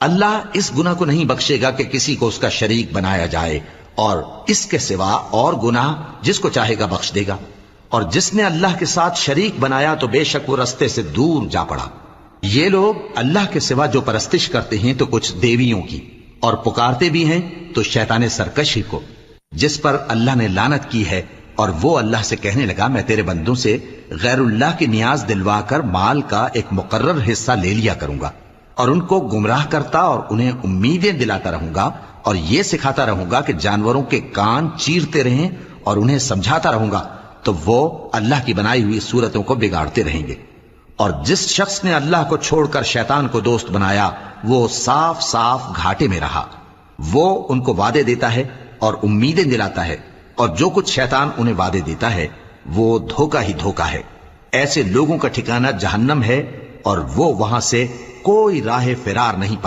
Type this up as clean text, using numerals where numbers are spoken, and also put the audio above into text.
اللہ اس گناہ کو نہیں بخشے گا کہ کسی کو اس کا شریک بنایا جائے، اور اس کے سوا اور گناہ جس کو چاہے گا بخش دے گا، اور جس نے اللہ کے ساتھ شریک بنایا تو بے شک وہ رستے سے دور جا پڑا۔ یہ لوگ اللہ کے سوا جو پرستش کرتے ہیں تو کچھ دیویوں کی، اور پکارتے بھی ہیں تو شیطان سرکشی کو، جس پر اللہ نے لعنت کی ہے، اور وہ اللہ سے کہنے لگا میں تیرے بندوں سے غیر اللہ کی نیاز دلوا کر مال کا ایک مقرر حصہ لے لیا کروں گا، اور ان کو گمراہ کرتا اور انہیں امیدیں دلاتا رہوں گا، اور یہ سکھاتا رہوں گا کہ جانوروں کے کان چیرتے رہیں، اور انہیں سمجھاتا رہوں گا، تو وہ اللہ کی بنائی ہوئی صورتوں کو بگاڑتے رہیں گے۔ اور جس شخص نے اللہ کو چھوڑ کر شیطان کو دوست بنایا وہ صاف صاف گھاٹے میں رہا۔ وہ ان کو وعدے دیتا ہے اور امیدیں دلاتا ہے، اور جو کچھ شیطان انہیں وعدے دیتا ہے وہ دھوکہ ہی دھوکہ ہے۔ ایسے لوگوں کا ٹھکانہ جہنم ہے، اور وہ وہاں سے کوئی راہ فرار نہیں پا